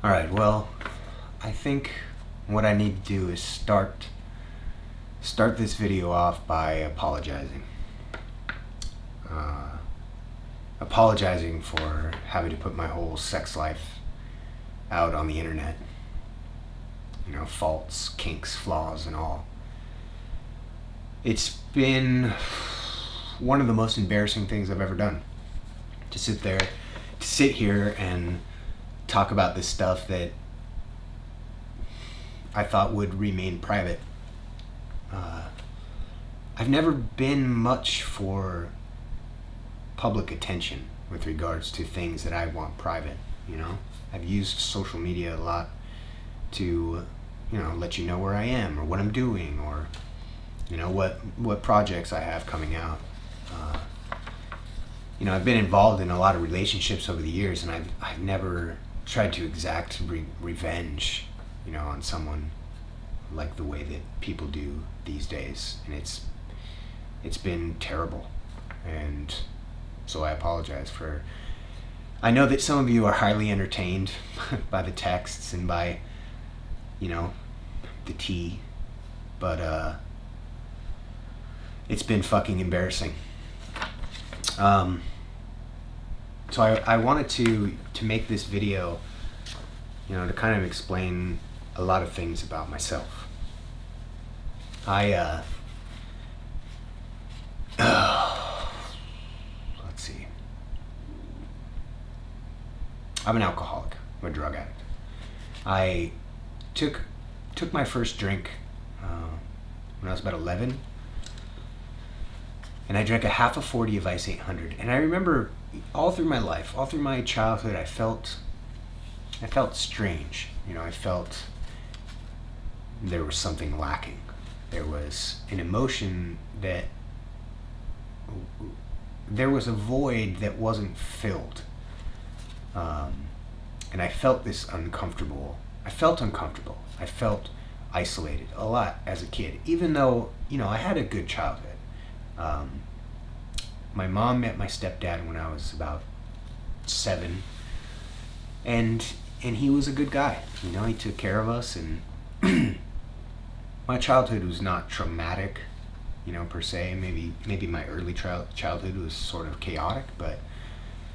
All right, well, I think what I need to do is start this video off by apologizing. Uh, Apologizing for having to put my whole sex life out on the internet. You know, faults, kinks, flaws, and all. It's been one of the most embarrassing things I've ever done. To sit here and talk about this stuff that I thought would remain private. I've never been much for public attention with regards to things that I want private, you know? I've used social media a lot to, let you know where I am or what I'm doing or, what projects I have coming out. I've been involved in a lot of relationships over the years, and I've never tried to exact revenge, on someone like the way that people do these days, and it's been terrible, and so I apologize for. I know that some of you are highly entertained by the texts and by, the tea, but it's been fucking embarrassing. So I wanted to make this video, to kind of explain a lot of things about myself. Let's see. I'm an alcoholic. I'm a drug addict. I took my first drink when I was about 11, and I drank a half a 40 of Ice 800. And I remember all through my life, all through my childhood, I felt strange. I felt there was something lacking. There was an emotion that there was a void that wasn't filled. And I felt uncomfortable. I felt isolated a lot as a kid, even though, I had a good childhood. My mom met my stepdad when I was about 7, and he was a good guy. He took care of us, and my childhood was not traumatic, per se. Maybe my early childhood was sort of chaotic, but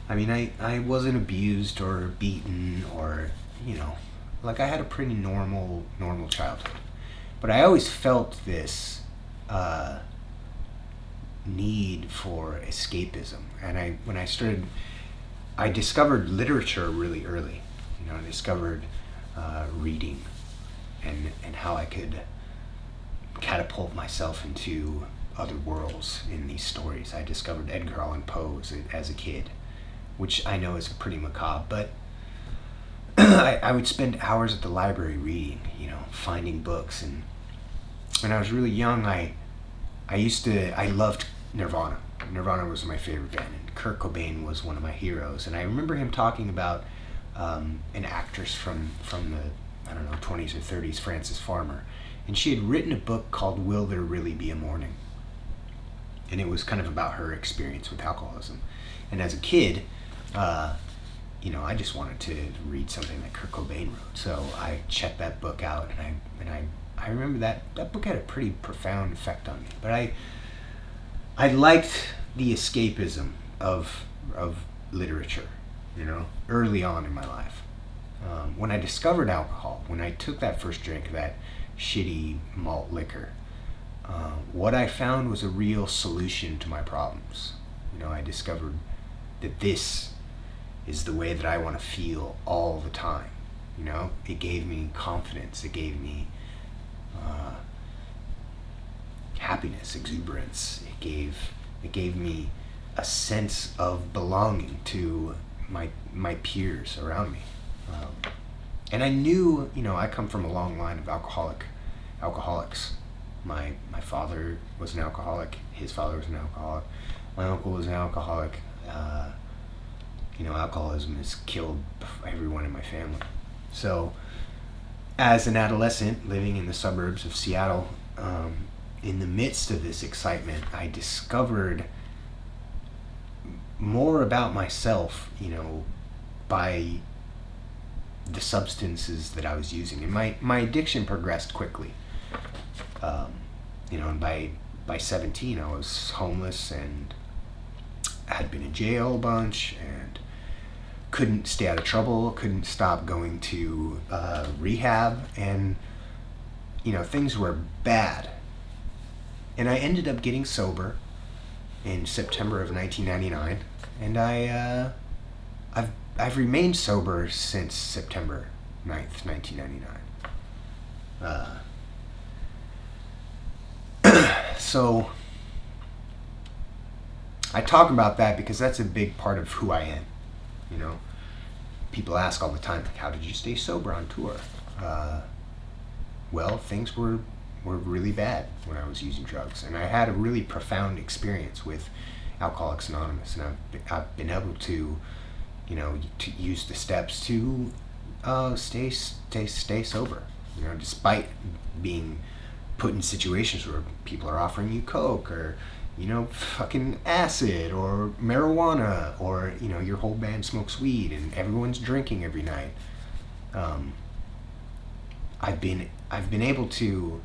I mean, I wasn't abused or beaten or, I had a pretty normal childhood. But I always felt this need for escapism. And I discovered literature really early. I discovered reading and how I could catapult myself into other worlds in these stories. I discovered Edgar Allan Poe as a kid, which I know is pretty macabre, but I would spend hours at the library reading, finding books. And when I was really young, I loved Nirvana. Nirvana was my favorite band, and Kurt Cobain was one of my heroes. And I remember him talking about an actress from the, 20s or 30s, Frances Farmer. And she had written a book called Will There Really Be a Morning? And it was kind of about her experience with alcoholism. And as a kid, I just wanted to read something that Kurt Cobain wrote. So I checked that book out, and I remember that book had a pretty profound effect on me. But I liked the escapism of literature, early on in my life. When I discovered alcohol, when I took that first drink of that shitty malt liquor, what I found was a real solution to my problems. I discovered that this is the way that I want to feel all the time. It gave me confidence. It gave me happiness, exuberance. It gave me a sense of belonging to my peers around me. And I knew, I come from a long line of alcoholics. My father was an alcoholic. His father was an alcoholic. My uncle was an alcoholic. Alcoholism has killed everyone in my family. So, as an adolescent living in the suburbs of Seattle, in the midst of this excitement, I discovered more about myself, by the substances that I was using. And my addiction progressed quickly. And by 17, I was homeless and had been in jail a bunch and couldn't stay out of trouble, couldn't stop going to rehab, and things were bad. And I ended up getting sober in September of 1999, and I've remained sober since September 9th, 1999. So I talk about that because that's a big part of who I am. People ask all the time, like, how did you stay sober on tour? Well, things were really bad when I was using drugs, and I had a really profound experience with Alcoholics Anonymous, and I've been able to, to use the steps to stay sober. Despite being put in situations where people are offering you coke or fucking acid or marijuana, or your whole band smokes weed and everyone's drinking every night. I've been able to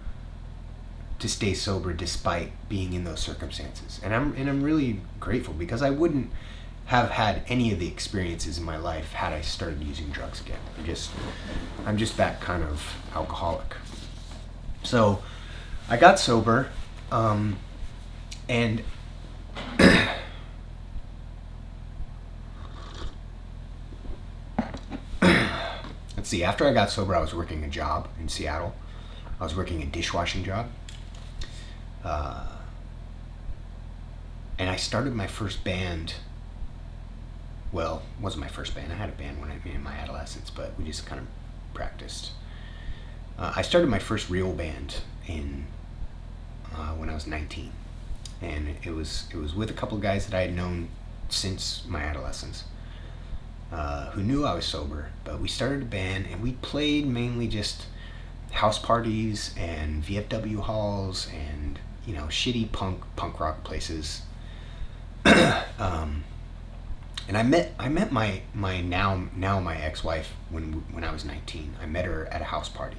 stay sober despite being in those circumstances, and I'm really grateful, because I wouldn't have had any of the experiences in my life had I started using drugs again. I'm just that kind of alcoholic. So I got sober, and let's see, after I got sober, I was working a job in Seattle. I was working a dishwashing job. And I started my first band. Well, it wasn't my first band. I had a band in my adolescence, but we just kind of practiced. I started my first real band when I was 19. And it was with a couple of guys that I had known since my adolescence, who knew I was sober. But we started a band, and we played mainly just house parties and VFW halls and shitty punk rock places. And I met my now my ex-wife when I was 19. I met her at a house party.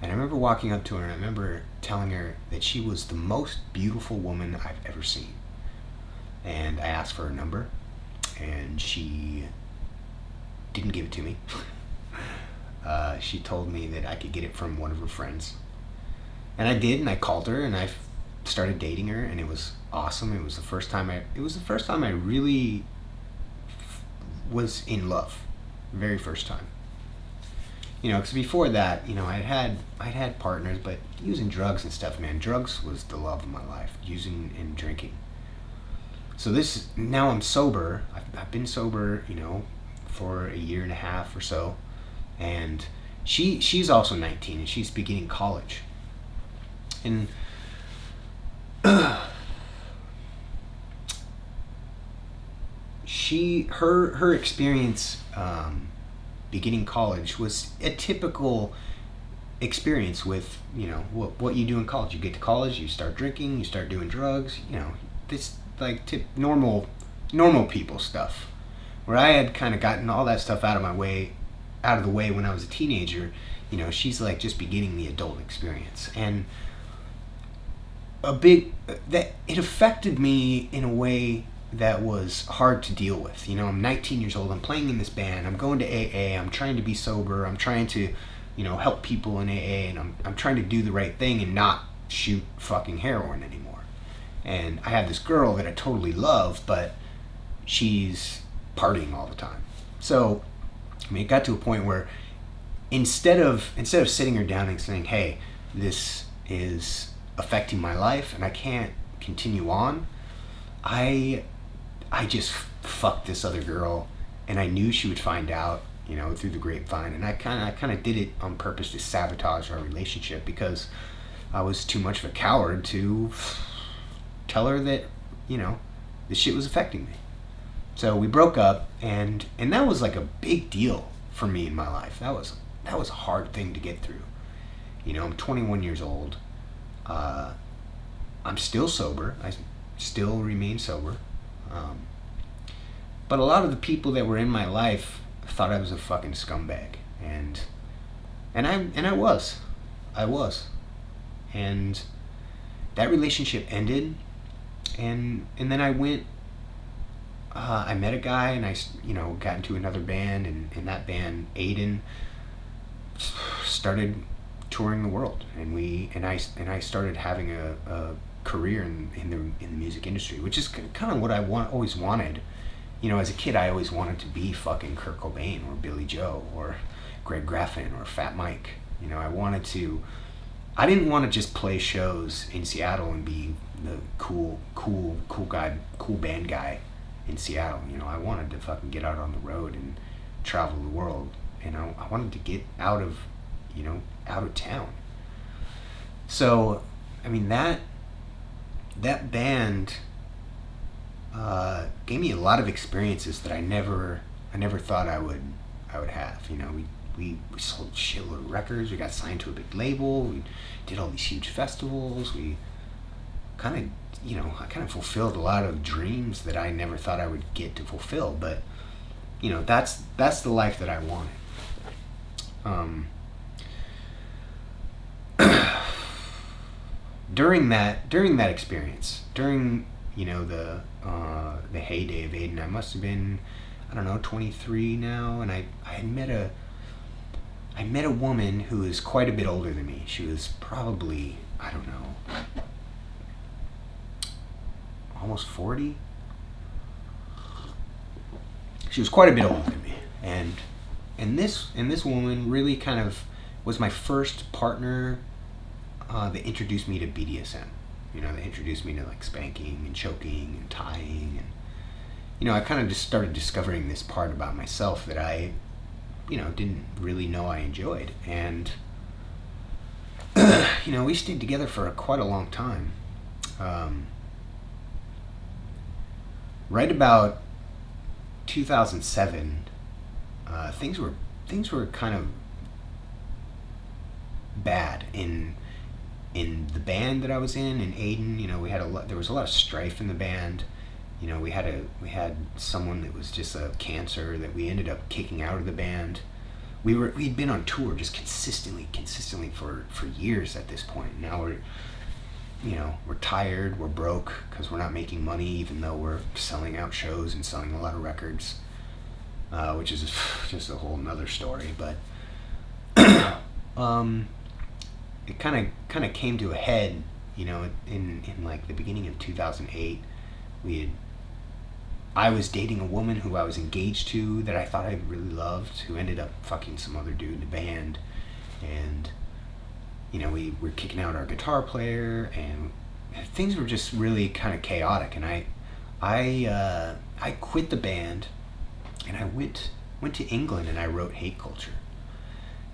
And I remember walking up to her, and I remember telling her that she was the most beautiful woman I've ever seen. And I asked for her number, and she didn't give it to me. She told me that I could get it from one of her friends. And I did, and I called her, and I started dating her, and it was awesome. It was the first time I really was in love. Very first time. Because before that, I'd had partners, but using drugs and stuff, man, drugs was the love of my life, using and drinking. So now I'm sober. I've been sober, for a year and a half or so, and she's also 19, and she's beginning college. And her experience beginning college was a typical experience with what you do in college. You get to college, you start drinking, you start doing drugs, this like normal people stuff. Where I had kind of gotten all that stuff out of the way when I was a teenager. She's like just beginning the adult experience, and that it affected me in a way that was hard to deal with. I'm 19 years old, I'm playing in this band, I'm going to AA, I'm trying to be sober, I'm trying to, help people in AA, and I'm trying to do the right thing and not shoot fucking heroin anymore. And I have this girl that I totally love, but she's partying all the time. So, it got to a point where instead of sitting her down and saying, hey, this is affecting my life and I can't continue on, I just fucked this other girl, and I knew she would find out, through the grapevine, and I kind of did it on purpose to sabotage our relationship, because I was too much of a coward to tell her that, this shit was affecting me. So we broke up, and that was like a big deal for me in my life. That was a hard thing to get through. I'm 21 years old. I'm still sober. I still remain sober. But a lot of the people that were in my life thought I was a fucking scumbag. and I was, and that relationship ended, and then I went. I met a guy, and I got into another band, and in that band, Aiden started touring the world, and I started having a career in the music industry, which is kind of what I always wanted. As a kid, I always wanted to be fucking Kurt Cobain or Billy Joe or Greg Graffin or Fat Mike. I didn't want to just play shows in Seattle and be the cool guy, cool band guy in Seattle. I wanted to fucking get out on the road and travel the world. I wanted to get out of town. So, that band gave me a lot of experiences that I never thought I would have. We sold a shitload of records. We got signed to a big label. We did all these huge festivals. We I kind of fulfilled a lot of dreams that I never thought I would get to fulfill. But that's the life that I wanted. During that experience, during the heyday of Aiden, I must have been, I don't know, 23 now, and I met a woman who is quite a bit older than me. She was probably, I don't know, almost 40. She was quite a bit older than me, and this woman really kind of was my first partner that introduced me to BDSM. They introduced me to like spanking and choking and tying, and I kind of just started discovering this part about myself that I didn't really know I enjoyed. And we stayed together for quite a long time. Right about 2007, things were kind of bad in the band that I was in Aiden. We had there was a lot of strife in the band. We had someone that was just a cancer that we ended up kicking out of the band. We'd been on tour just consistently for years at this point. Now we're tired, we're broke because we're not making money, even though we're selling out shows and selling a lot of records, which is just a whole nother story. But it kind of came to a head, in like the beginning of 2008. I was dating a woman who I was engaged to that I thought I really loved, who ended up fucking some other dude in the band, and we were kicking out our guitar player, and things were just really kind of chaotic. And I quit the band, and I went to England, and I wrote Hate Culture.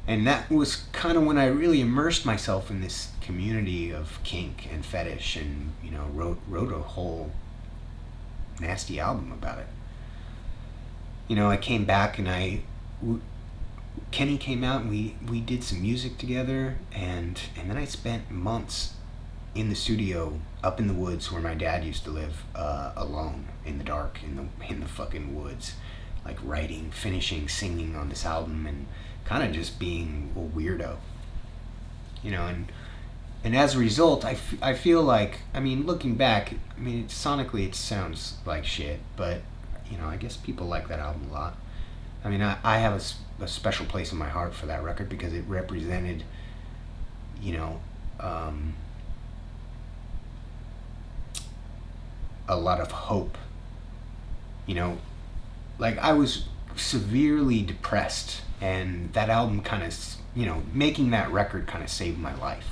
And that was kind of when I really immersed myself in this community of kink and fetish, and wrote a whole nasty album about it. I came back, and Kenny came out, and we did some music together, and then I spent months in the studio up in the woods where my dad used to live, alone in the dark in the fucking woods, like writing, finishing, singing on this album, and kind of just being a weirdo, and as a result, I feel like, looking back, sonically it sounds like shit, but I guess people like that album a lot. I have a special place in my heart for that record because it represented, a lot of hope. Like I was severely depressed, and that album kind of, making that record kind of saved my life.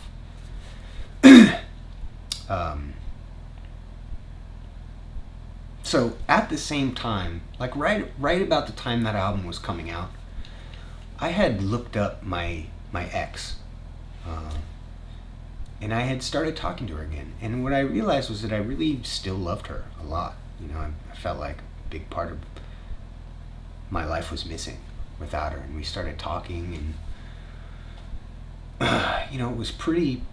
So at the same time, like right about the time that album was coming out, I had looked up my ex, and I had started talking to her again. And what I realized was that I really still loved her a lot. I felt like a big part of my life was missing without her. And we started talking, and it was pretty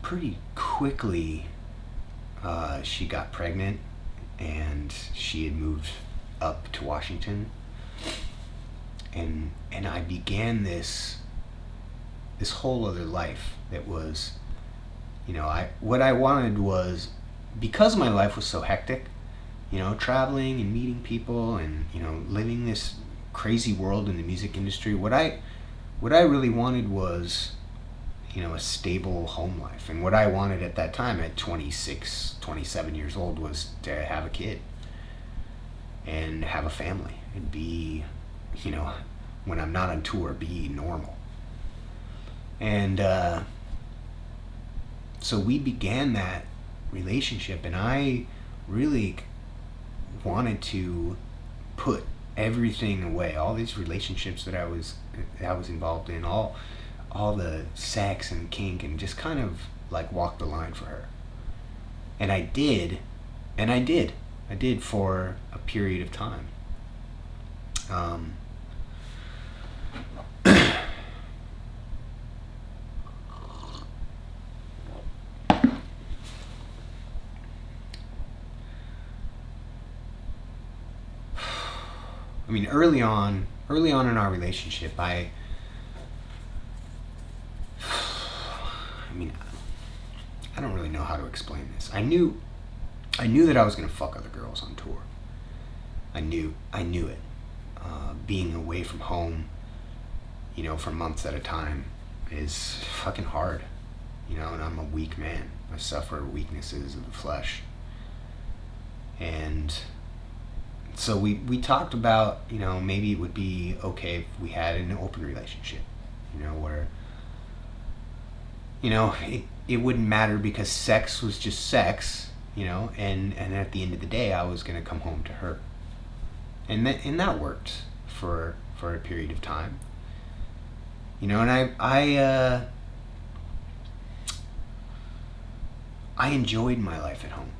quickly. She got pregnant, and she had moved up to Washington, and I began this this whole other life that was, what I wanted was, because my life was so hectic, traveling and meeting people and, living this crazy world in the music industry, what I really wanted was, a stable home life. And what I wanted at that time at 26, 27 years old was to have a kid and have a family and be, when I'm not on tour, be normal. And so we began that relationship, and I really wanted to put everything away, all these relationships that I was involved in, all the sex and kink, and just kind of like walk the line for her. And I did for a period of time. I mean, early on in our relationship, I don't really know how to explain this. I knew that I was gonna fuck other girls on tour. I knew it. Being away from home, for months at a time is fucking hard. And I'm a weak man. I suffer weaknesses of the flesh. And so we talked about, maybe it would be okay if we had an open relationship, where, it wouldn't matter because sex was just sex, and at the end of the day, I was going to come home to her. And that worked for a period of time. And I enjoyed my life at home.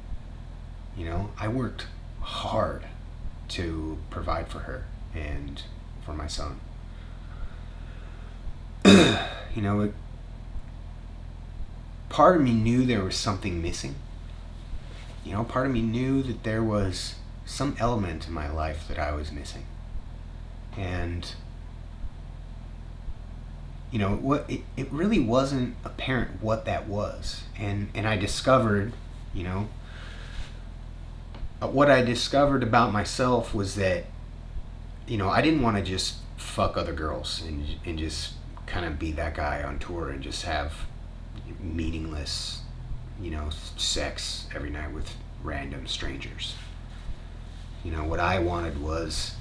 I worked hard to provide for her and for my son. Part of me knew there was something missing. Part of me knew that there was some element in my life that I was missing. And it really wasn't apparent what that was. And I discovered, what I discovered about myself was that, I didn't want to just fuck other girls and just kind of be that guy on tour and just have meaningless, sex every night with random strangers. What I wanted was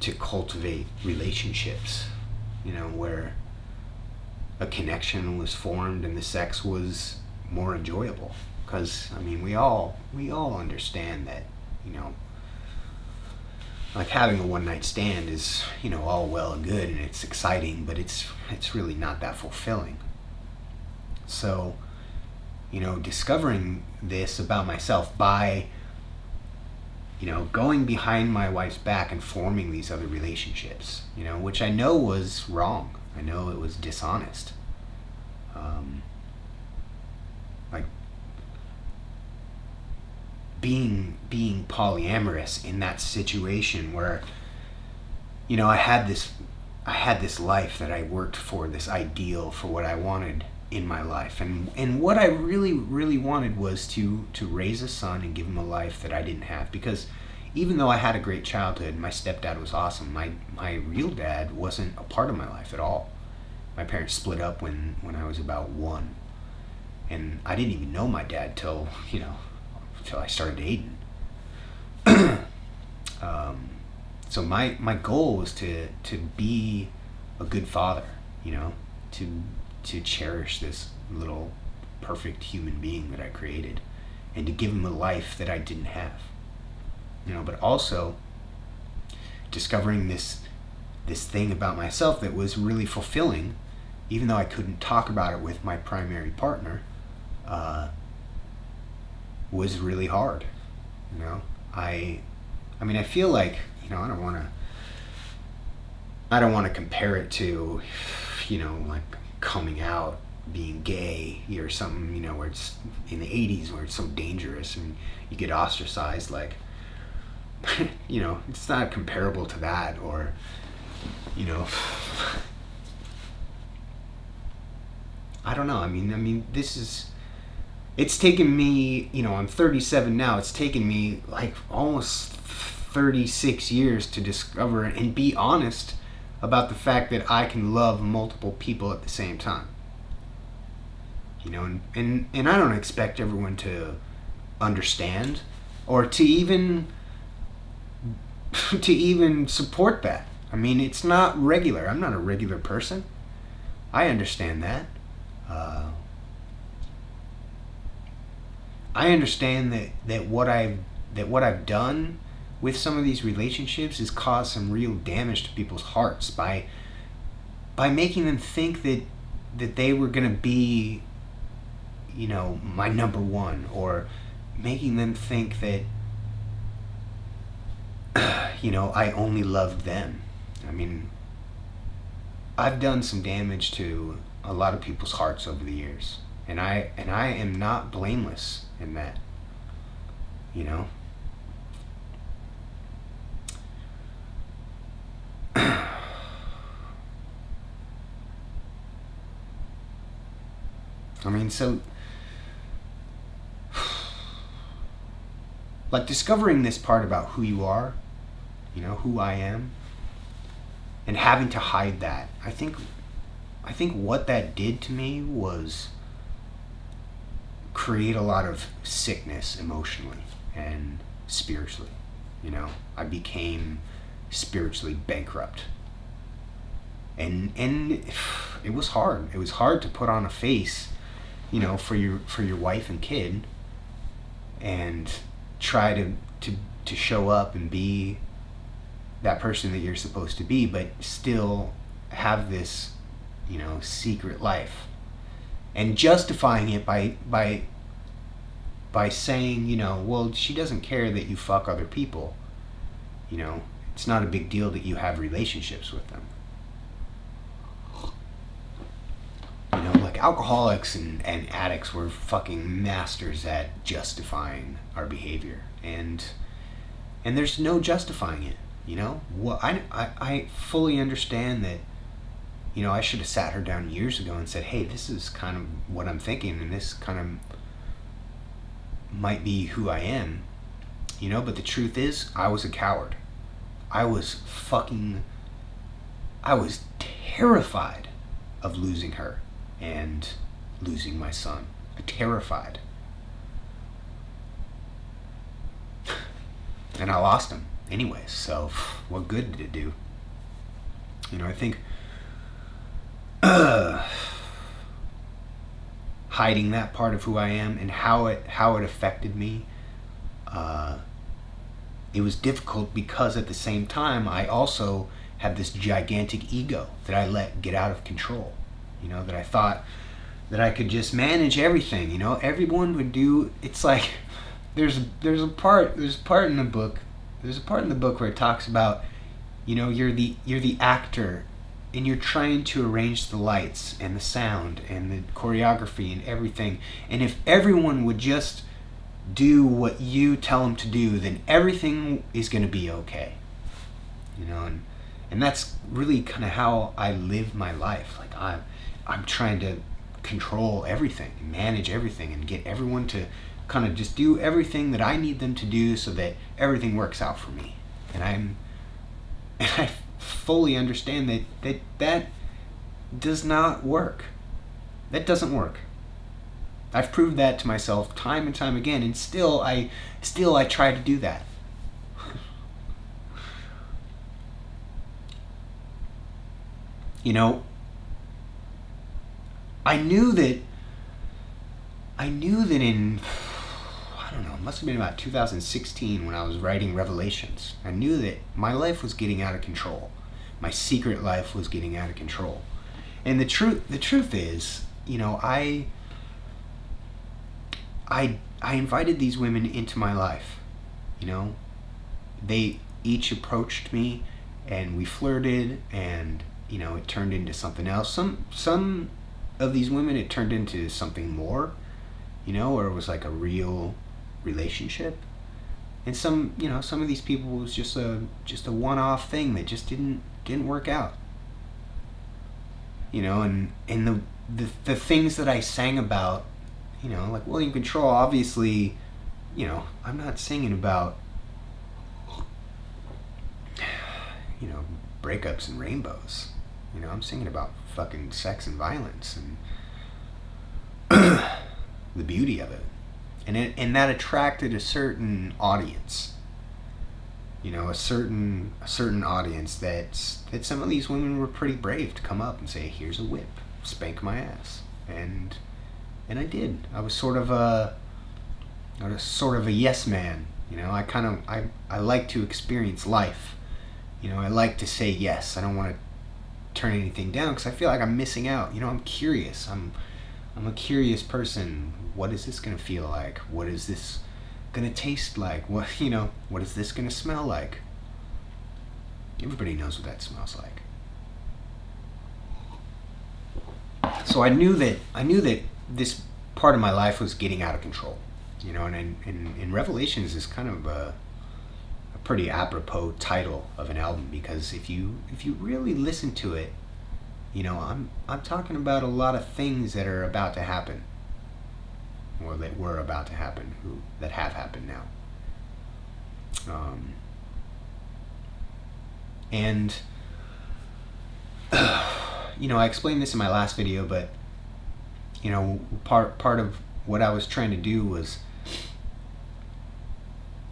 to cultivate relationships, where a connection was formed and the sex was more enjoyable. Because, we all understand that, like having a one-night stand is, all well and good and it's exciting, but it's really not that fulfilling. So, discovering this about myself by, going behind my wife's back and forming these other relationships, which I know was wrong. I know it was dishonest. Like being polyamorous in that situation where, I had this life that I worked for, this ideal for what I wanted in my life, and what I really, really wanted was to raise a son and give him a life that I didn't have. Because even though I had a great childhood, my stepdad was awesome, my real dad wasn't a part of my life at all. My parents split up when I was about 1, and I didn't even know my dad till I started dating. So my goal was to be a good father, to cherish this little perfect human being that I created, and to give him a life that I didn't have. But also discovering this thing about myself that was really fulfilling, even though I couldn't talk about it with my primary partner, was really hard. I feel like, I don't want to compare it to, like coming out, being gay or something, where it's in the 80s where it's so dangerous and you get ostracized. Like, it's not comparable to that. Or, I don't know. It's taken me, I'm 37 now. It's taken me like almost 36 years to discover and be honest about the fact that I can love multiple people at the same time. And I don't expect everyone to understand or to even support that. It's not regular. I'm not a regular person. I understand that. I understand that what I've done with some of these relationships has caused some real damage to people's hearts by making them think that they were gonna be, my number one, or making them think that I only loved them. I've done some damage to a lot of people's hearts over the years, and I am not blameless in that. So like discovering this part about who you are, who I am, and having to hide that. I think what that did to me was create a lot of sickness emotionally and spiritually. I became spiritually bankrupt. And it was hard. It was hard to put on a face, for your wife and kid, and try to show up and be that person that you're supposed to be, but still have this, secret life, and justifying it by saying, well, she doesn't care that you fuck other people. It's not a big deal that you have relationships with them. Like alcoholics and addicts were fucking masters at justifying our behavior, and there's no justifying it. Well, I fully understand that. I should have sat her down years ago and said, hey, this is kind of what I'm thinking, and this kind of might be who I am. But the truth is, I was a coward. I was terrified of losing her and losing my son. Terrified. And I lost him anyways, so what good did it do? I think hiding that part of who I am and how it affected me, it was difficult because at the same time I also had this gigantic ego that I let get out of control. That I thought that I could just manage everything. Everyone would do. It's like there's a part in the book where it talks about, you're the actor, and you're trying to arrange the lights and the sound and the choreography and everything. And if everyone would just do what you tell them to do, then everything is going to be okay. And that's really kind of how I live my life. Like I'm trying to control everything, manage everything, and get everyone to kind of just do everything that I need them to do so that everything works out for me. And I fully understand that does not work. That doesn't work. I've proved that to myself time and time again, and still I try to do that. I knew that in, I don't know, it must have been about 2016 when I was writing Revelations. I knew that my life was getting out of control. My secret life was getting out of control. And the truth is, I invited these women into my life. They each approached me and we flirted, and it turned into something else. Some of these women, it turned into something more, or it was like a real relationship. And some of these people was just a one-off thing that just didn't work out. And the things that I sang about, like William Control, obviously, I'm not singing about, breakups and rainbows. I'm singing about fucking sex and violence and the beauty of it. And that attracted a certain audience. A certain audience that some of these women were pretty brave to come up and say, "Here's a whip, spank my ass," and I did. I was sort of a yes man. I like to experience life. I like to say yes. I don't want to turn anything down because I feel like I'm missing out. I'm curious. I'm a curious person. What is this gonna feel like? What is this gonna taste like? What is this gonna smell like? Everybody knows what that smells like. So I knew that this part of my life was getting out of control. And in Revelations is kind of a pretty apropos title of an album, because if you really listen to it, I'm talking about a lot of things that are about to happen, or that were about to happen, that have happened now. And I explained this in my last video, but part of what I was trying to do was,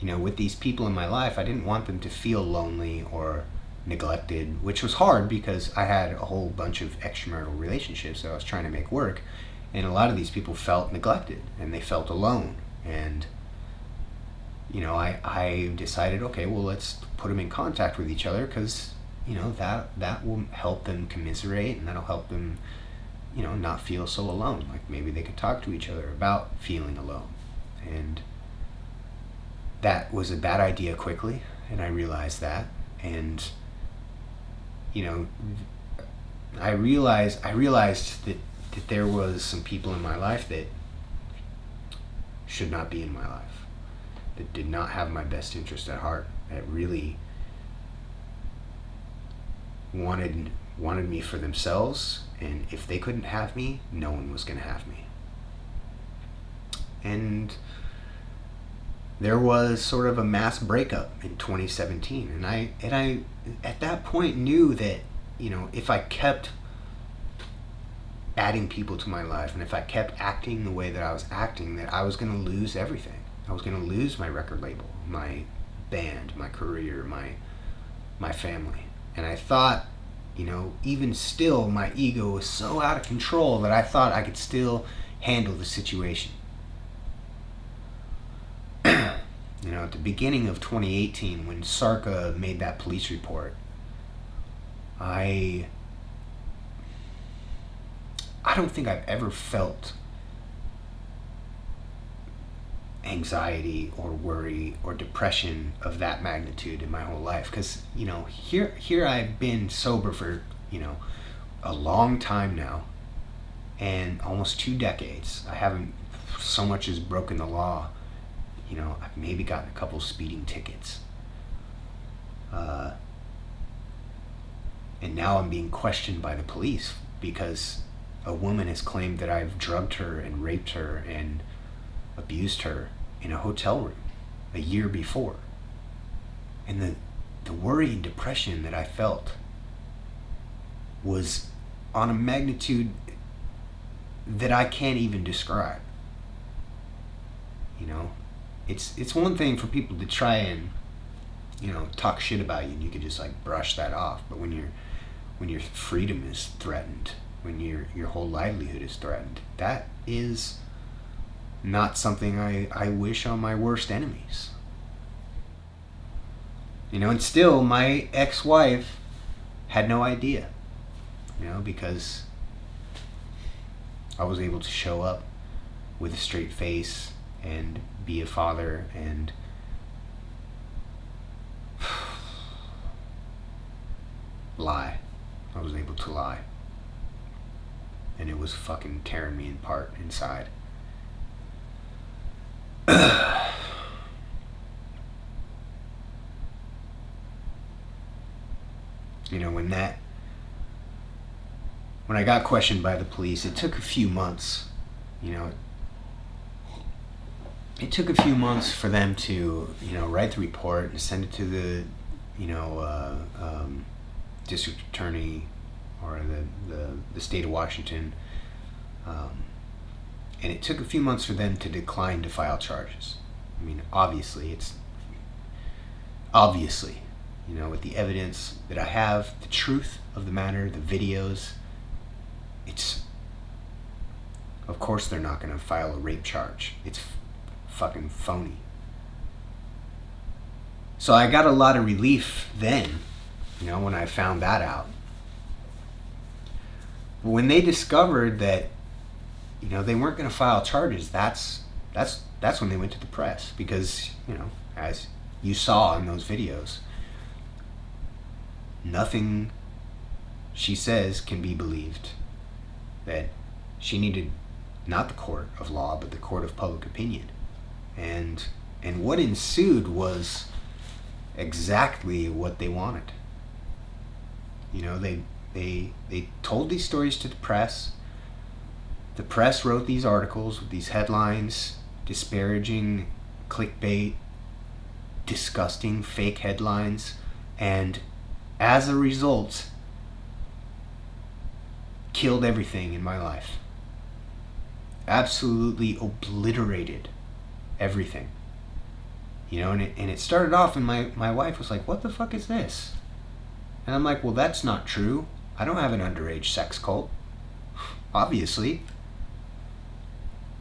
with these people in my life, I didn't want them to feel lonely or neglected, which was hard because I had a whole bunch of extramarital relationships that I was trying to make work, and a lot of these people felt neglected and they felt alone. And I decided, okay, well, let's put them in contact with each other, because that will help them commiserate, and that'll help them not feel so alone. Like maybe they could talk to each other about feeling alone. And that was a bad idea quickly, and I realized that. And I realized that there was some people in my life that should not be in my life, that did not have my best interest at heart, that really wanted me for themselves, and if they couldn't have me, no one was going to have me. And there was sort of a mass breakup in 2017, and I at that point knew that if I kept adding people to my life, and if I kept acting the way that I was acting, that I was going to lose everything. I was going to lose my record label, my band, my career, my family. And I thought, even still, my ego was so out of control that I thought I could still handle the situation. At the beginning of 2018, when Sarka made that police report, I don't think I've ever felt anxiety or worry or depression of that magnitude in my whole life. Because here I've been sober for a long time now, and almost 2 decades. I haven't so much as broken the law. I've maybe gotten a couple speeding tickets, and now I'm being questioned by the police because a woman has claimed that I've drugged her and raped her and abused her in a hotel room a year before. And the worry and depression that I felt was on a magnitude that I can't even describe. It's one thing for people to try and talk shit about you, and you could just like brush that off. But when your freedom is threatened, when your whole livelihood is threatened, that is not something I wish on my worst enemies. And still my ex-wife had no idea, because I was able to show up with a straight face and be a father and lie. I was able to lie. And it was fucking tearing me apart inside. when I got questioned by the police, it took a few months, you know, it took a few months for them to, write the report and send it to the, district attorney or the state of Washington. And it took a few months for them to decline to file charges. I mean, obviously, with the evidence that I have, the truth of the matter, the videos, of course they're not going to file a rape charge. It's fucking phony. So I got a lot of relief then, when I found that out. But when they discovered that, they weren't going to file charges, that's when they went to the press. Because, as you saw in those videos, nothing she says can be believed. That she needed not the court of law, but the court of public opinion. And what ensued was exactly what they wanted. They told these stories to the press. The press wrote these articles with these headlines, disparaging, clickbait, disgusting fake headlines, and as a result, killed everything in my life. Absolutely obliterated everything. And it started off, and my wife was like, "What the fuck is this?" And I'm like, "Well, that's not true. I don't have an underage sex cult. Obviously."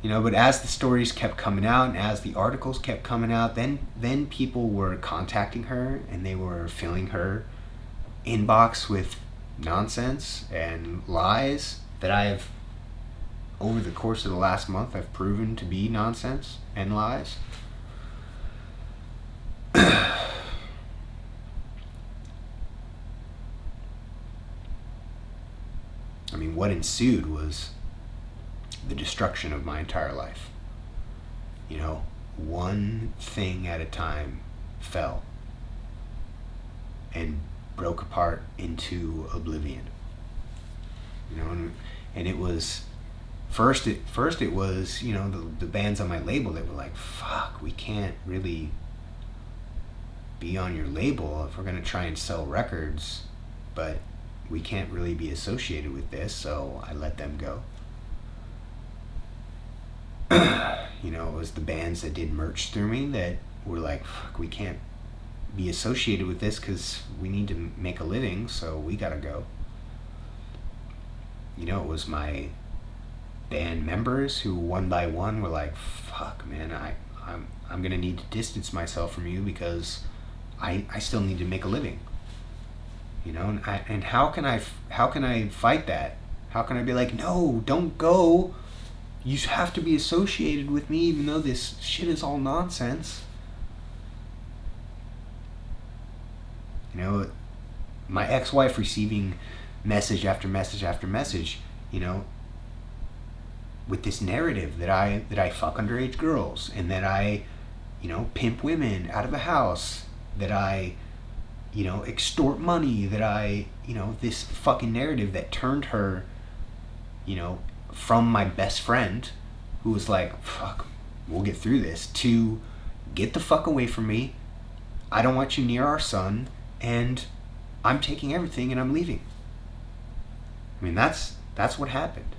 But as the stories kept coming out and as the articles kept coming out, then people were contacting her and they were filling her inbox with nonsense and lies that I've, over the course of the last month, I've proven to be nonsense and lies. I mean, what ensued was the destruction of my entire life. One thing at a time fell and broke apart into oblivion. And it was first it was, the bands on my label that were like, "Fuck, we can't really be on your label if we're going to try and sell records, but we can't really be associated with this," so I let them go. It was the bands that did merch through me that were like, "Fuck, we can't be associated with this because we need to make a living, so we gotta go." It was my band members who one by one were like, "Fuck, man, I'm gonna need to distance myself from you because I still need to make a living." And how can I fight that? How can I be like, "No, don't go. You have to be associated with me even though this shit is all nonsense." My ex-wife receiving message after message after message, with this narrative that I fuck underage girls and that I, pimp women out of the house, that I, extort money, that I, this fucking narrative that turned her, from my best friend who was like, "Fuck, we'll get through this," to "Get the fuck away from me. I don't want you near our son, and I'm taking everything and I'm leaving." I mean, that's what happened.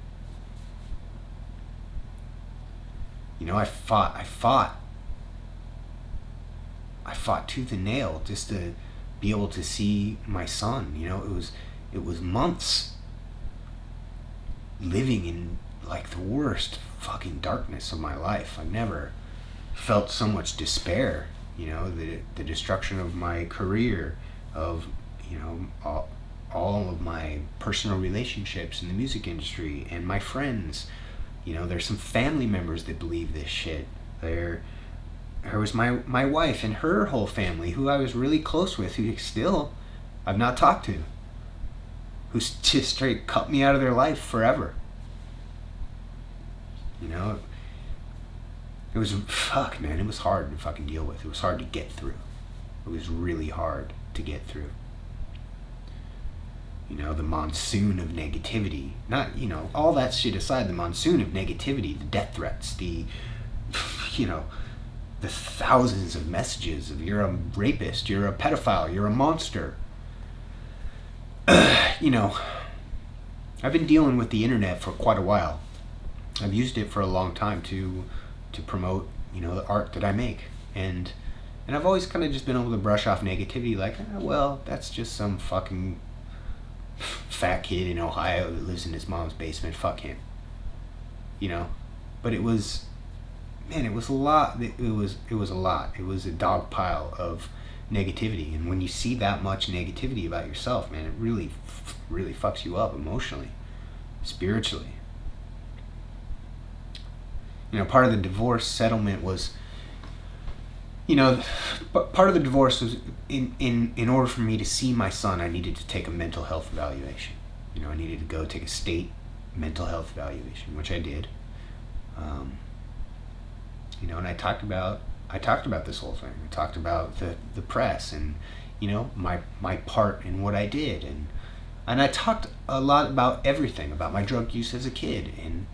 I fought tooth and nail just to be able to see my son. It was months living in like the worst fucking darkness of my life. I've never felt so much despair. The destruction of my career, of all of my personal relationships in the music industry and my friends. There's some family members that believe this shit. There was my wife and her whole family, who I was really close with, who still I've not talked to, who just straight cut me out of their life forever. It was, fuck, man, it was hard to fucking deal with. It was hard to get through. It was really hard to get through. You know, the monsoon of negativity. Not, you know, all that shit aside, the monsoon of negativity, the death threats, the, you know, the thousands of messages of you're a rapist, you're a pedophile, you're a monster. You know, I've been dealing with the internet for quite a while. I've used it for a long time to promote, you know, the art that I make. And I've always kind of just been able to brush off negativity like, well, that's just some fucking fat kid in Ohio that lives in his mom's basement. Fuck him. You know? But it was, man, it was a lot. It was a lot. It was a dog pile of negativity. And when you see that much negativity about yourself, man, it really fucks you up emotionally, spiritually. You know, part of the divorce settlement was, you know, part of the divorce was in order for me to see my son, I needed to take a mental health evaluation. You know, I needed to go take a state mental health evaluation, which I did. You know, and I talked about this whole thing. I talked about the press and, you know, my part in what I did, and I talked a lot about everything, about my drug use as a kid, and,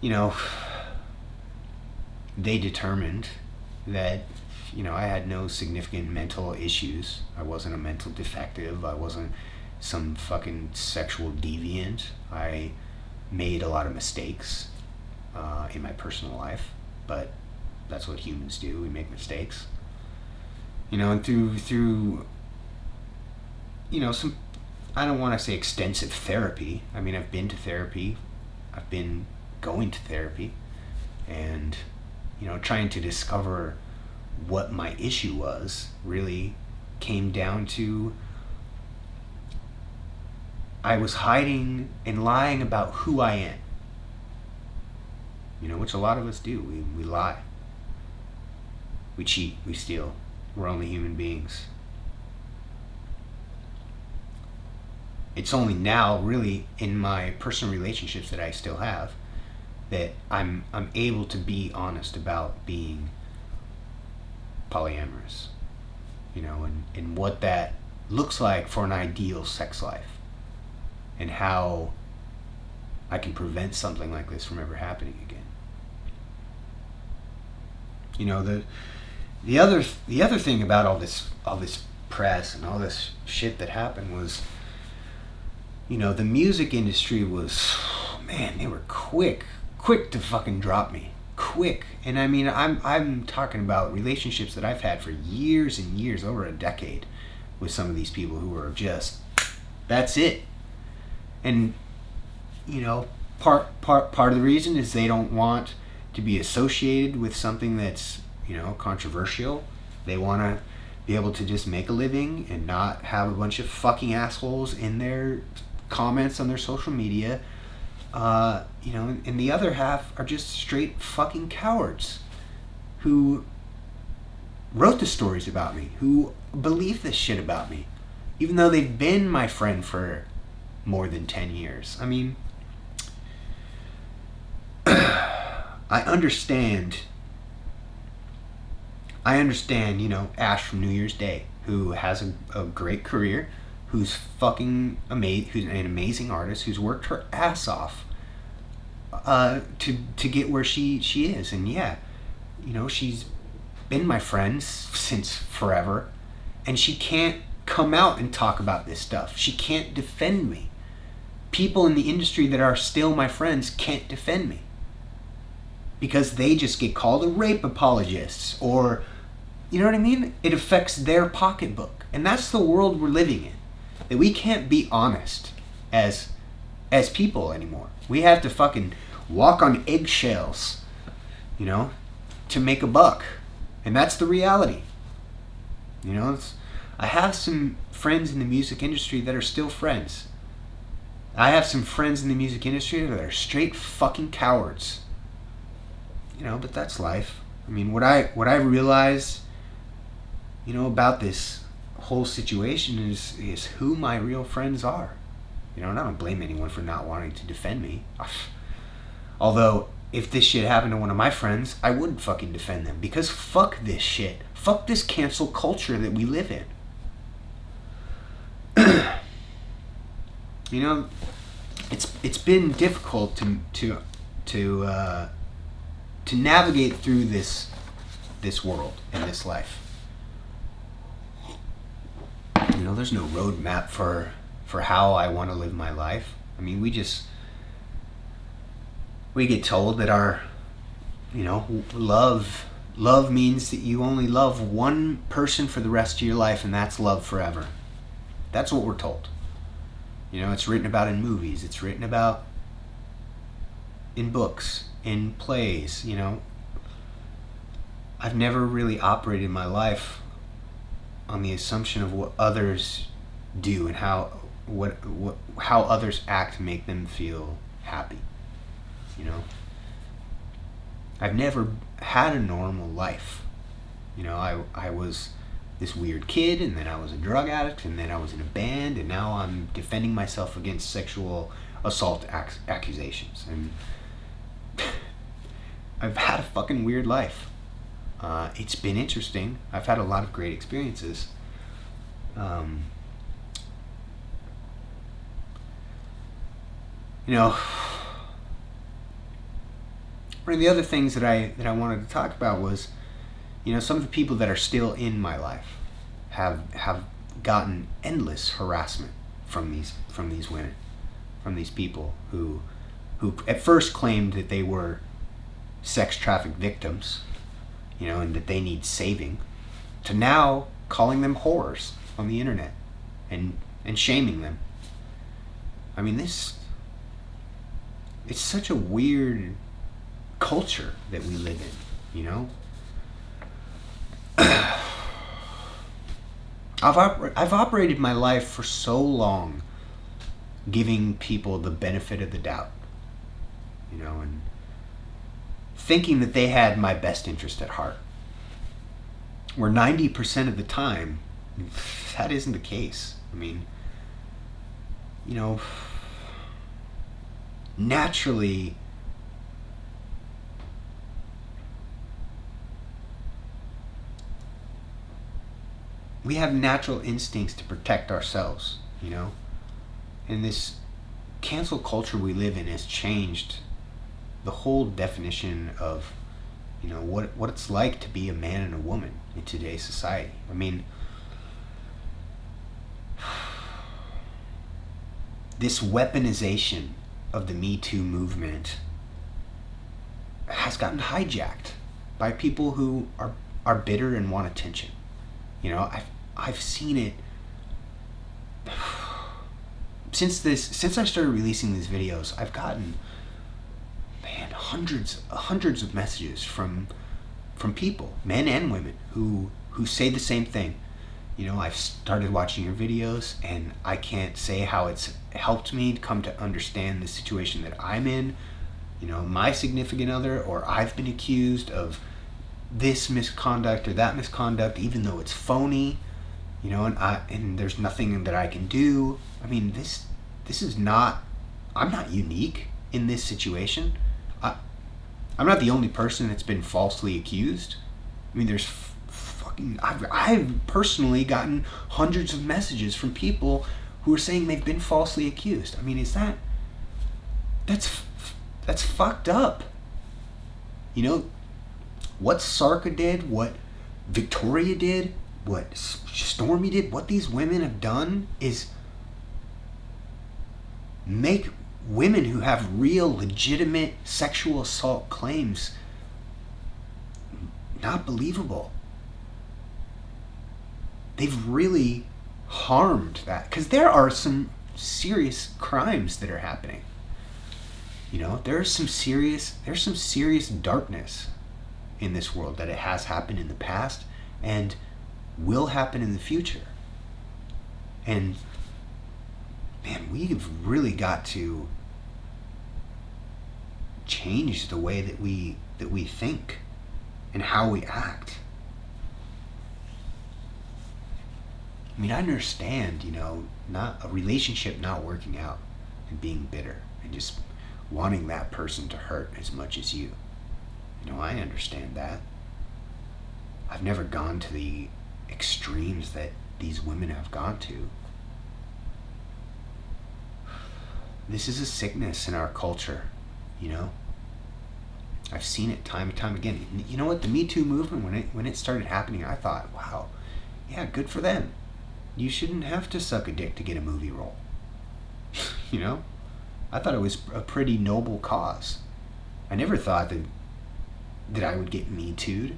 you know, they determined that, you know, I had no significant mental issues. I wasn't a mental defective. I wasn't some fucking sexual deviant. I made a lot of mistakes in my personal life, but that's what humans do. We make mistakes. You know, and through you know, some, I don't want to say extensive therapy. I mean, I've been to therapy. I've been going to therapy, and, you know, trying to discover what my issue was really came down to I was hiding and lying about who I am. You know, which a lot of us do. We lie. We cheat. We steal. We're only human beings. It's only now, really, in my personal relationships that I still have, that I'm able to be honest about being polyamorous. You know, and what that looks like for an ideal sex life, and how I can prevent something like this from ever happening again. You know, the other thing about all this press and all this shit that happened was, you know, the music industry was, man, they were quick to fucking drop me. Quick. And I mean, I'm talking about relationships that I've had for years and years, over a decade, with some of these people who are just, that's it. And, you know, part of the reason is they don't want to be associated with something that's, you know, controversial. They want to be able to just make a living and not have a bunch of fucking assholes in their comments on their social media. You know, and the other half are just straight fucking cowards who wrote the stories about me, who believe this shit about me, even though they've been my friend for more than 10 years. I mean, I understand, you know, Ash from New Year's Day, who has a great career, who's fucking amazing, who's an amazing artist, who's worked her ass off to get where she is. And yeah, you know, she's been my friend since forever, and she can't come out and talk about this stuff. She can't defend me. People in the industry that are still my friends can't defend me, because they just get called a rape apologists, or, you know what I mean? It affects their pocketbook. And that's the world we're living in. That we can't be honest as people anymore. We have to fucking walk on eggshells, you know, to make a buck. And that's the reality. You know, I have some friends in the music industry that are still friends. I have some friends in the music industry that are straight fucking cowards. You know, but that's life. I mean, what I realize, you know, about this whole situation is who my real friends are. You know, and I don't blame anyone for not wanting to defend me. Although, if this shit happened to one of my friends, I wouldn't fucking defend them, because fuck this shit. Fuck this cancel culture that we live in. You know, it's been difficult to navigate through this world and this life. You know, there's no roadmap for how I want to live my life. I mean, we get told that our, you know, love means that you only love one person for the rest of your life, and that's love forever. That's what we're told. You know, it's written about in movies, it's written about in books, in plays, you know. I've never really operated my life on the assumption of what others do and how others act to make them feel happy. You know, I've never had a normal life. You know, I was this weird kid, and then I was a drug addict, and then I was in a band, and now I'm defending myself against sexual assault accusations. And I've had a fucking weird life. It's been interesting. I've had a lot of great experiences. You know, one of the other things that I wanted to talk about was, you know, some of the people that are still in my life have gotten endless harassment from these women, from these people who at first claimed that they were sex trafficked victims, you know, and that they need saving, to now calling them whores on the internet and shaming them. I mean, it's such a weird culture that we live in, you know. I've operated my life for so long giving people the benefit of the doubt, you know, and thinking that they had my best interest at heart, where 90% of the time that isn't the case. I mean, you know, naturally we have natural instincts to protect ourselves, you know, and this cancel culture we live in has changed the whole definition of, you know, what it's like to be a man and a woman in today's society. I mean, this weaponization of the Me Too movement has gotten hijacked by people who are bitter and want attention. You know, I've seen it since I started releasing these videos. I've gotten, man, hundreds of messages from people, men and women, who say the same thing. You know, I've started watching your videos, and I can't say how it's helped me to come to understand the situation that I'm in. You know, my significant other, or I've been accused of this misconduct or that misconduct, even though it's phony. You know, and there's nothing that I can do. I mean, this is not. I'm not unique in this situation. I'm not the only person that's been falsely accused. I mean, there's I've personally gotten hundreds of messages from people who are saying they've been falsely accused. I mean, that's fucked up. You know, what Sarka did, what Victoria did, what Stormy did, what these women have done is make women who have real legitimate sexual assault claims not believable. They've really harmed that, because there are some serious crimes that are happening. You know, there's some serious darkness in this world, that it has happened in the past and will happen in the future. And man, we've really got to change the way that we think and how we act. I mean, I understand, you know, not a relationship not working out and being bitter and just wanting that person to hurt as much as you. You know, I understand that. I've never gone to the extremes that these women have gone to. this is a sickness in our culture, you know? I've seen it time and time again. You know what? The Me Too movement, when it started happening, I thought, wow, yeah, good for them. You shouldn't have to suck a dick to get a movie role. You know? I thought it was a pretty noble cause. I never thought that I would get Me Too'd.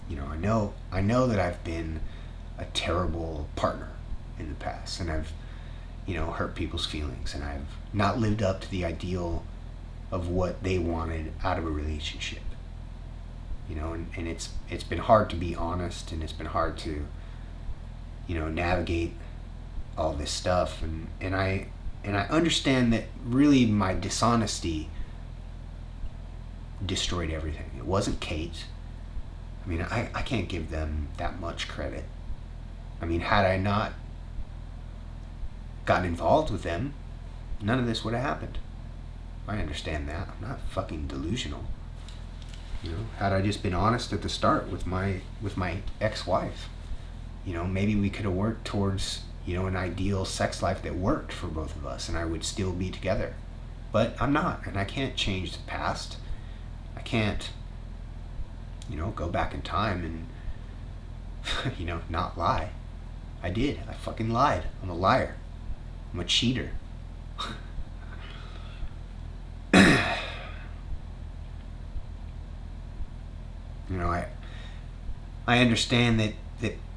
You know, I know that I've been a terrible partner in the past, and I've, hurt people's feelings, and I've not lived up to the ideal of what they wanted out of a relationship. And it's been hard to be honest, and it's been hard to, navigate all this stuff, and I understand that really my dishonesty destroyed everything. It wasn't Kate. I mean, I can't give them that much credit. I mean, had I not gotten involved with them, none of this would have happened. I understand that. I'm not fucking delusional. Had I just been honest at the start with my ex-wife, maybe we could have worked towards, an ideal sex life that worked for both of us, and I would still be together. But I'm not, and I can't change the past. I can't, go back in time and, not lie. I did. I fucking lied. I'm a liar. I'm a cheater. I understand that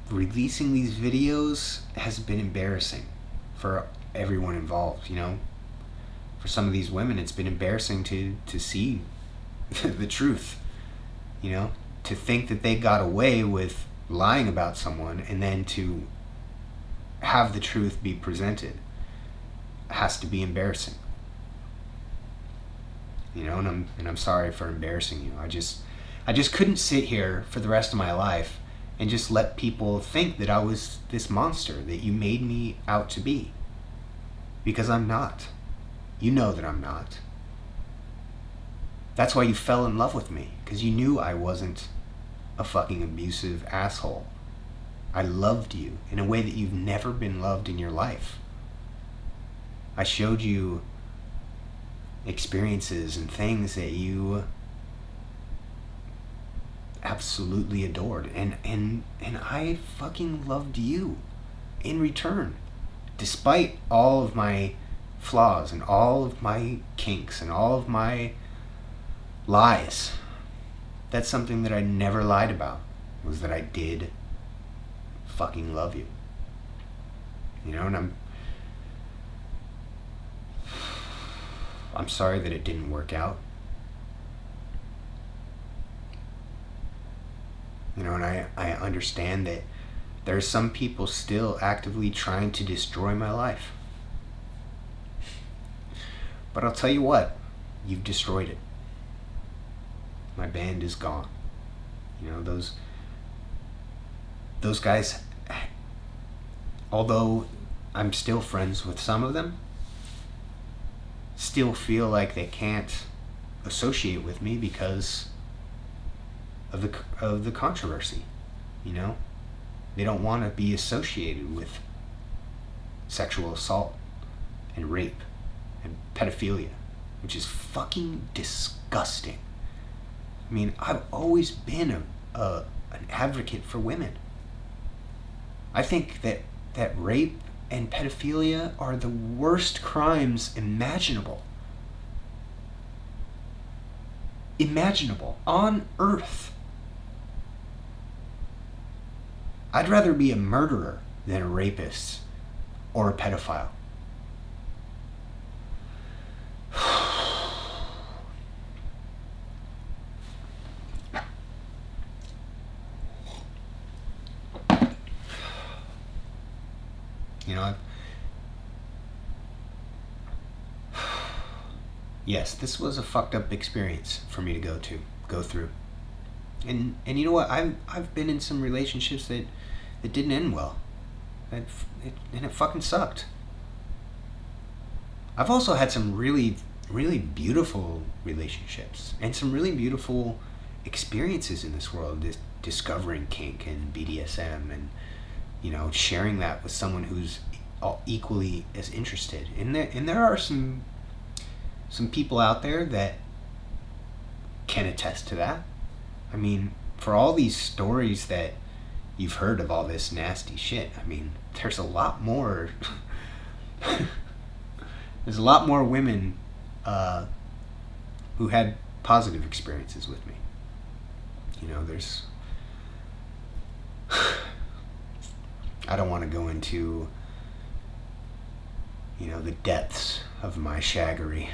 releasing these videos has been embarrassing for everyone involved, For some of these women, it's been embarrassing to see the truth, to think that they got away with lying about someone, and then to have the truth be presented has to be embarrassing. And I'm sorry for embarrassing you. I just couldn't sit here for the rest of my life and just let people think that I was this monster that you made me out to be. Because I'm not. You know that I'm not. That's why you fell in love with me, because you knew I wasn't a fucking abusive asshole. I loved you in a way that you've never been loved in your life. I showed you experiences and things that you absolutely adored, and I fucking loved you in return, despite all of my flaws and all of my kinks and all of my lies. That's something that I never lied about, was that I did fucking love you. And I'm sorry that it didn't work out. And I understand that there are some people still actively trying to destroy my life. But I'll tell you what, you've destroyed it. My band is gone. Those guys, although I'm still friends with some of them, still feel like they can't associate with me because of the controversy. They don't want to be associated with sexual assault and rape and pedophilia, which is fucking disgusting. I mean, I've always been an advocate for women. I think that rape and pedophilia are the worst crimes imaginable on earth. I'd rather be a murderer than a rapist or a pedophile. Yes, this was a fucked up experience for me to go through. And you know what? I've been in some relationships that didn't end well. And it fucking sucked. I've also had some really, really beautiful relationships and some really beautiful experiences in this world, discovering kink and BDSM, and sharing that with someone who's equally as interested. And there are some people out there that can attest to that. I mean, for all these stories that you've heard of all this nasty shit, I mean, there's a lot more there's a lot more women who had positive experiences with me. There's I don't want to go into the depths of my shaggery,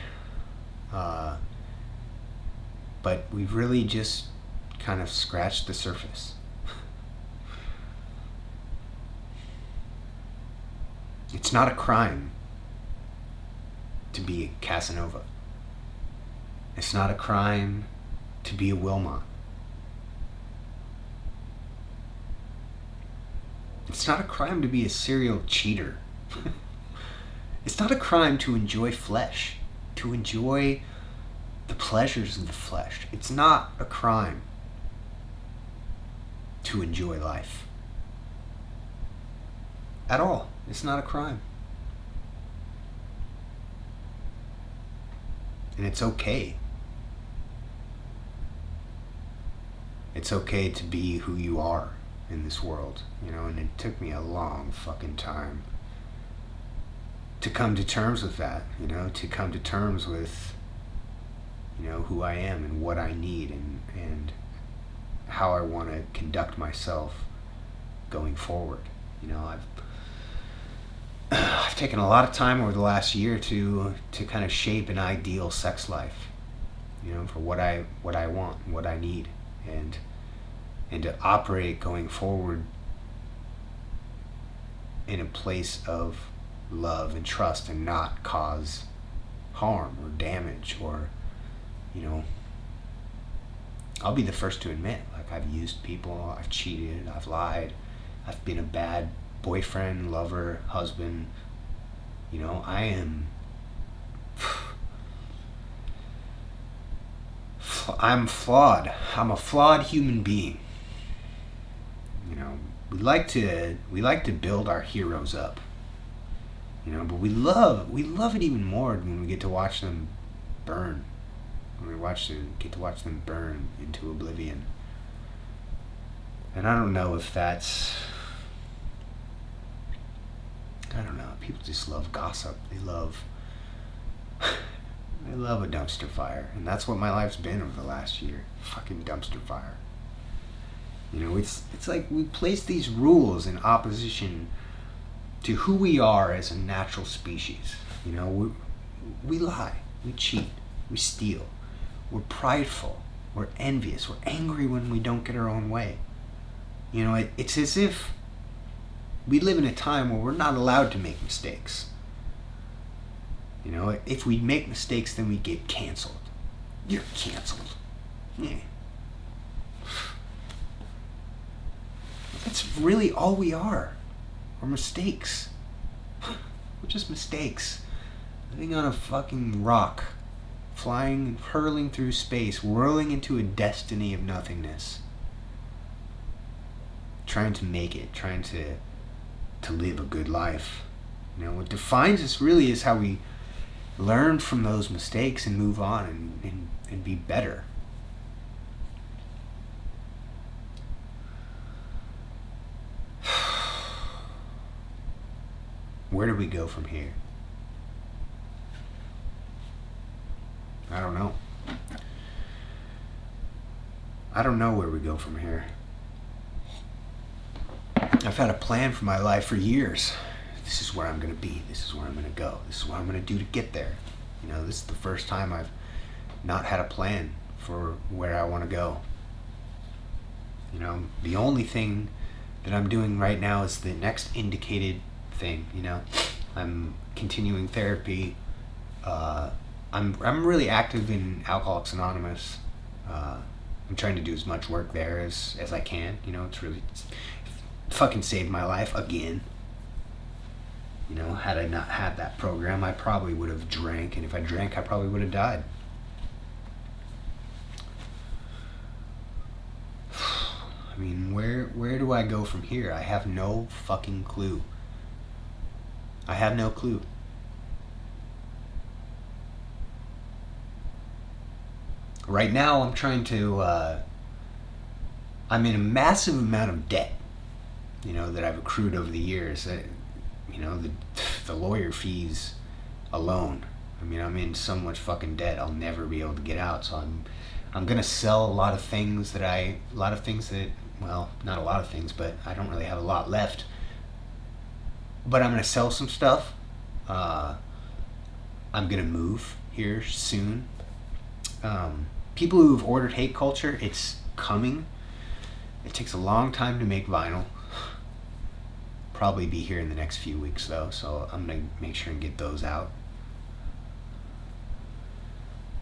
but we've really just kind of scratched the surface. It's not a crime to be a Casanova. It's not a crime to be a Wilmot. It's not a crime to be a serial cheater. It's not a crime to enjoy flesh, to enjoy the pleasures of the flesh. It's not a crime to enjoy life. At all. It's not a crime. And it's okay. It's okay to be who you are in this world, and it took me a long fucking time to come to terms with that, to come to terms with, who I am and what I need and how I want to conduct myself going forward. I've taken a lot of time over the last year to kind of shape an ideal sex life, for what I want, what I need, and to operate going forward in a place of love and trust and not cause harm or damage or, I'll be the first to admit, like, I've used people, I've cheated, I've lied, I've been a bad boyfriend, lover, husband. I am I'm flawed. I'm a flawed human being. We like to build our heroes up. But we love it even more when we get to watch them burn. When we get to watch them burn into oblivion. And I don't know if that's, I don't know. People just love gossip. They love a dumpster fire, and that's what my life's been over the last year. Fucking dumpster fire. It's like we place these rules in opposition to who we are as a natural species. We lie, we cheat, we steal, we're prideful, we're envious, we're angry when we don't get our own way. It's as if we live in a time where we're not allowed to make mistakes. If we make mistakes, then we get canceled. You're canceled. Yeah. That's really all we are. We're mistakes. We're just mistakes. Living on a fucking rock, flying, hurling through space, whirling into a destiny of nothingness. Trying to make it, trying to live a good life. What defines us really is how we learn from those mistakes and move on and be better. Where do we go from here? I don't know. I don't know where we go from here. I've had a plan for my life for years. This is where I'm going to be. This is where I'm going to go. This is what I'm going to do to get there. This is the first time I've not had a plan for where I want to go. The only thing that I'm doing right now is the next indicated thing. I'm continuing therapy. I'm really active in Alcoholics Anonymous. I'm trying to do as much work there as I can. It's fucking saved my life again. Had I not had that program, I probably would have drank, and if I drank, I probably would have died. mean, where do I go from here? I have no fucking clue. I have no clue. Right now, I'm trying to, I'm in a massive amount of debt, that I've accrued over the years. The lawyer fees alone. I mean, I'm in so much fucking debt, I'll never be able to get out. So I'm gonna sell a lot of things that, well, not a lot of things, but I don't really have a lot left. But I'm gonna sell some stuff. I'm gonna move here soon. People who've ordered Hate Culture, it's coming. It takes a long time to make vinyl. Probably be here in the next few weeks though, so I'm gonna make sure and get those out.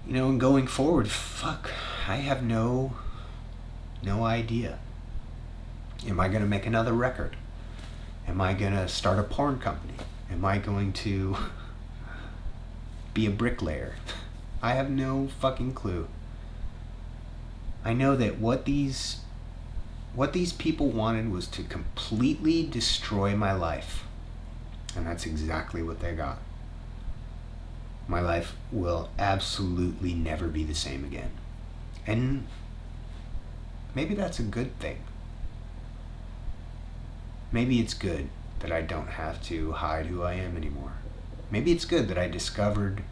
And going forward, fuck, I have no idea. Am I gonna make another record? Am I gonna start a porn company? Am I going to be a bricklayer? I have no fucking clue. I know that what these people wanted was to completely destroy my life. And that's exactly what they got. My life will absolutely never be the same again. And maybe that's a good thing. Maybe it's good that I don't have to hide who I am anymore. Maybe it's good that I discovered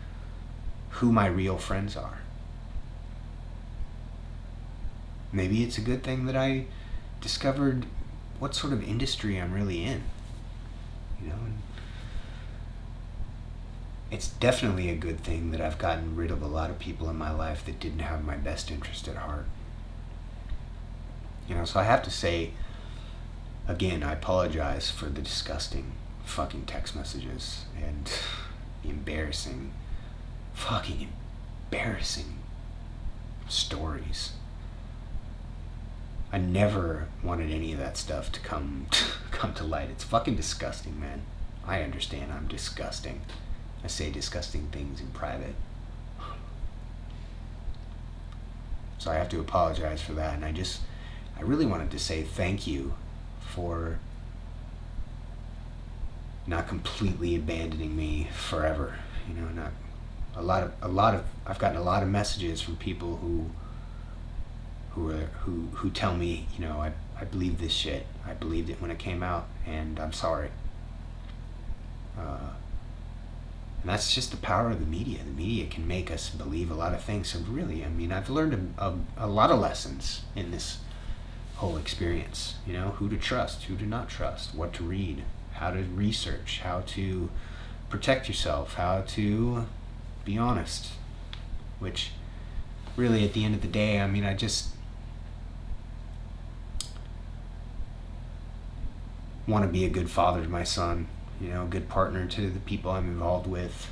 who my real friends are. Maybe it's a good thing that I discovered what sort of industry I'm really in. And it's definitely a good thing that I've gotten rid of a lot of people in my life that didn't have my best interest at heart. So I have to say, again, I apologize for the disgusting fucking text messages and the fucking embarrassing stories. I never wanted any of that stuff to come to light. It's fucking disgusting, man. I understand I'm disgusting. I say disgusting things in private. So I have to apologize for that. And I really wanted to say thank you for not completely abandoning me forever. Not a lot of I've gotten a lot of messages from people who tell me, I believe this shit. I believed it when it came out, and I'm sorry. And that's just the power of the media. The media can make us believe a lot of things. So really, I've learned a lot of lessons in this whole experience. Who to trust, who to not trust, what to read, how to research, how to protect yourself, how to be honest. Which really, at the end of the day, I just want to be a good father to my son, a good partner to the people I'm involved with.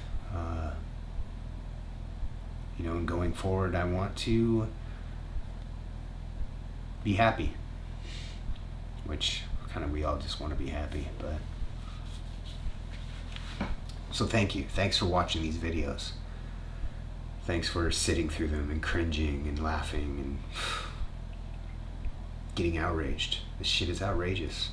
And going forward, I want to be happy, which kind of we all just want to be happy. But so thank you. Thanks for watching these videos. Thanks for sitting through them and cringing and laughing and getting outraged. This shit is outrageous.